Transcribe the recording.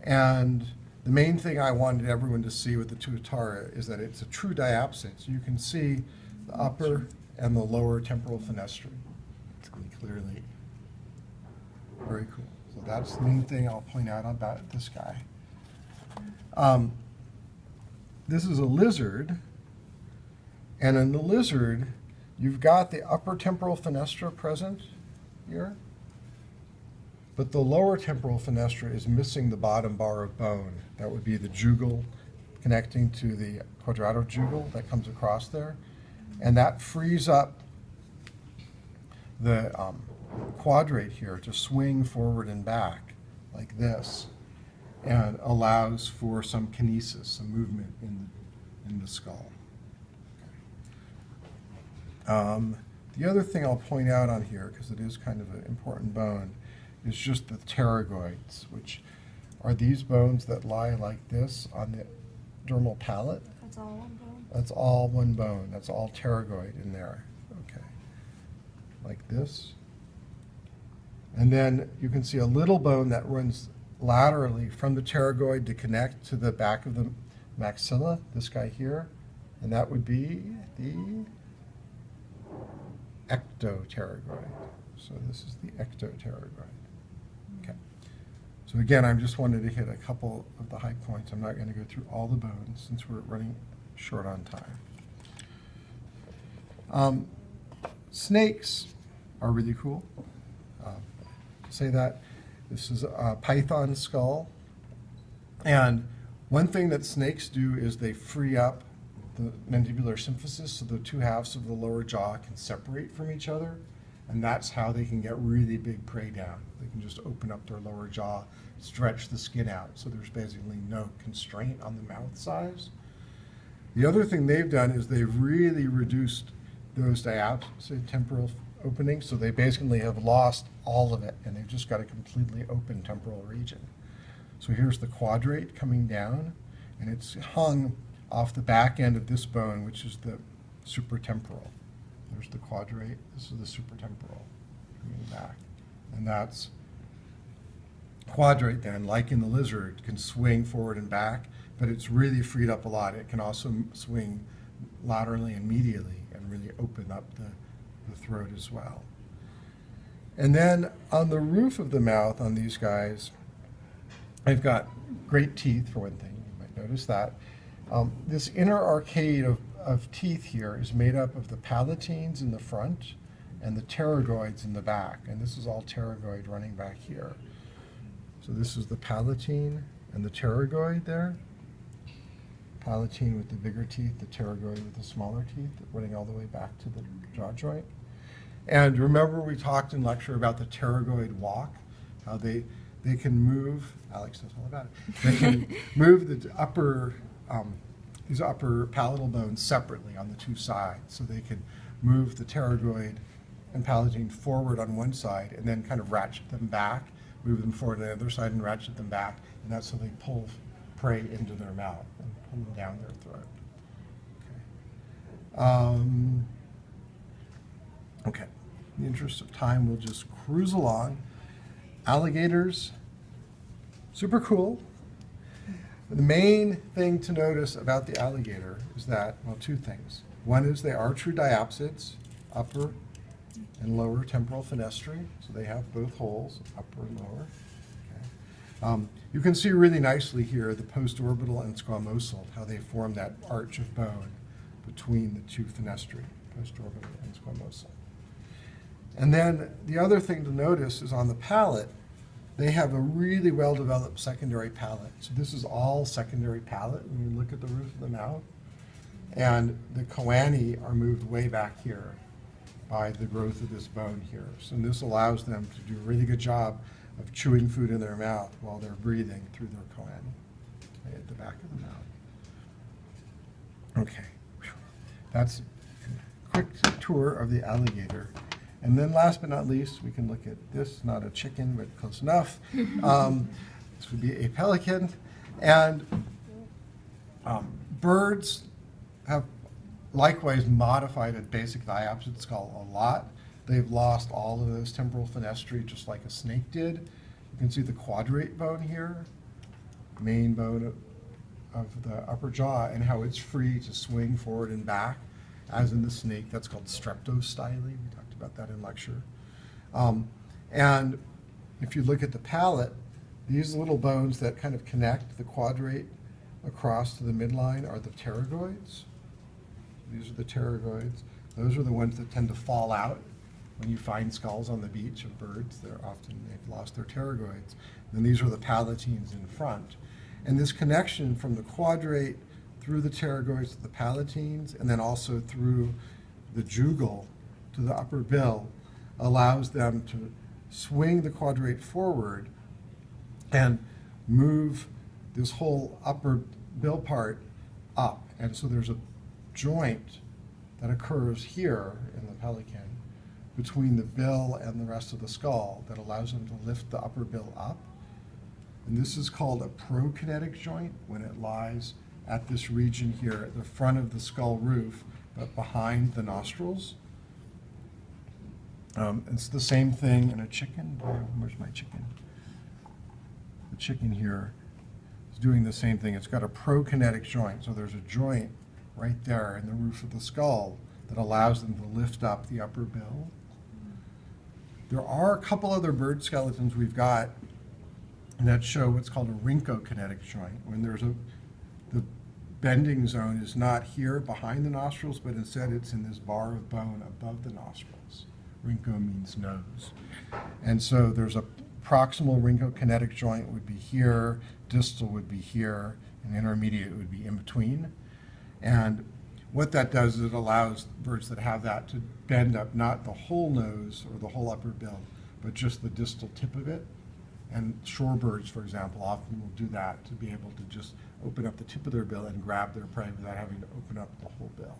And the main thing I wanted everyone to see with the tuatara is that it's a true diapsid. So you can see the upper and the lower temporal fenestrae clearly. Very cool. So that's the main thing I'll point out about this guy. This is a lizard, and in the lizard, you've got the upper temporal fenestra present here, but the lower temporal fenestra is missing the bottom bar of bone. That would be the jugal connecting to the quadratojugal that comes across there, and that frees up the quadrate here to swing forward and back like this, and allows for some kinesis, some movement in the skull. The other thing I'll point out on here, because it is kind of an important bone, is just the pterygoids, which are these bones that lie like this on the dermal palate. That's all one bone? That's all one bone. That's all pterygoid in there. Okay. Like this. And then you can see a little bone that runs laterally from the pterygoid to connect to the back of the maxilla, this guy here, and that would be the ectopterygoid. So this is the ectopterygoid. Okay. So again, I just wanted to hit a couple of the high points. I'm not going to go through all the bones since we're running short on time. Snakes are really cool. To say that, this is a python skull. And one thing that snakes do is they free up the mandibular symphysis, so the two halves of the lower jaw can separate from each other. And that's how they can get really big prey down. They can just open up their lower jaw, stretch the skin out, so there's basically no constraint on the mouth size. The other thing they've done is they've really reduced those diapsid temporal openings, so they basically have lost all of it, and they've just got a completely open temporal region. So here's the quadrate coming down, and it's hung off the back end of this bone, which is the supratemporal. There's the quadrate. This is the supratemporal coming back, and that's quadrate then, like in the lizard, can swing forward and back, but it's really freed up a lot. It can also swing laterally and medially and really open up the throat as well. And then on the roof of the mouth on these guys, I've got great teeth, for one thing. You might notice that. This inner arcade of teeth here is made up of the palatines in the front and the pterygoids in the back. And this is all pterygoid running back here. So this is the palatine and the pterygoid there. Palatine with the bigger teeth, the pterygoid with the smaller teeth, running all the way back to the jaw joint. And remember we talked in lecture about the pterygoid walk, how they can move, Alex knows all about it, they can move the upper, these upper palatal bones separately on the two sides. So they can move the pterygoid and palatine forward on one side and then kind of ratchet them back, move them forward to the other side and ratchet them back, and that's how they pull prey into their mouth and pull them down their throat. Okay. In the interest of time, we'll just cruise along. Alligators, super cool. The main thing to notice about the alligator is that, well, two things. One is they are true diapsids, upper and lower temporal fenestrae, so they have both holes, upper and lower. Okay. You can see really nicely here the postorbital and squamosal, how they form that arch of bone between the two fenestrae, postorbital and squamosal. And then the other thing to notice is on the palate, they have a really well-developed secondary palate. So this is all secondary palate when you look at the roof of the mouth. And the choanae are moved way back here by the growth of this bone here. So this allows them to do a really good job of chewing food in their mouth while they're breathing through their choanae at the back of the mouth. Okay, that's a quick tour of the alligator. And then last but not least, we can look at this, not a chicken, but close enough. This would be a pelican. And birds have likewise modified a basic diapsid skull a lot. They've lost all of those temporal fenestrae just like a snake did. You can see the quadrate bone here. main bone of the upper jaw, and how it's free to swing forward and back, as in the snake. That's called streptostyly. We talked about that in lecture. And if you look at the palate, these little bones that kind of connect the quadrate across to the midline are the pterygoids. These are the pterygoids. Those are the ones that tend to fall out when you find skulls on the beach of birds. They've lost their pterygoids. And these are the palatines in front. And this connection from the quadrate through the pterygoids to the palatines, and then also through the jugal to the upper bill, allows them to swing the quadrate forward and move this whole upper bill part up. And so there's a joint that occurs here in the pelican between the bill and the rest of the skull that allows them to lift the upper bill up. And this is called a prokinetic joint when it lies at this region here at the front of the skull roof, but behind the nostrils. It's the same thing in a chicken. Where's my chicken? The chicken here is doing the same thing. It's got a prokinetic joint. So there's a joint right there in the roof of the skull that allows them to lift up the upper bill. There are a couple other bird skeletons we've got that show what's called a rhynchokinetic joint, when the bending zone is not here behind the nostrils, but instead it's in this bar of bone above the nostrils. Rhyncho means nose. And so there's a proximal rhynchokinetic joint would be here, distal would be here, and intermediate would be in between. And what that does is it allows birds that have that to bend up not the whole nose or the whole upper bill, but just the distal tip of it. And shorebirds, for example, often will do that to be able to just open up the tip of their bill and grab their prey without having to open up the whole bill.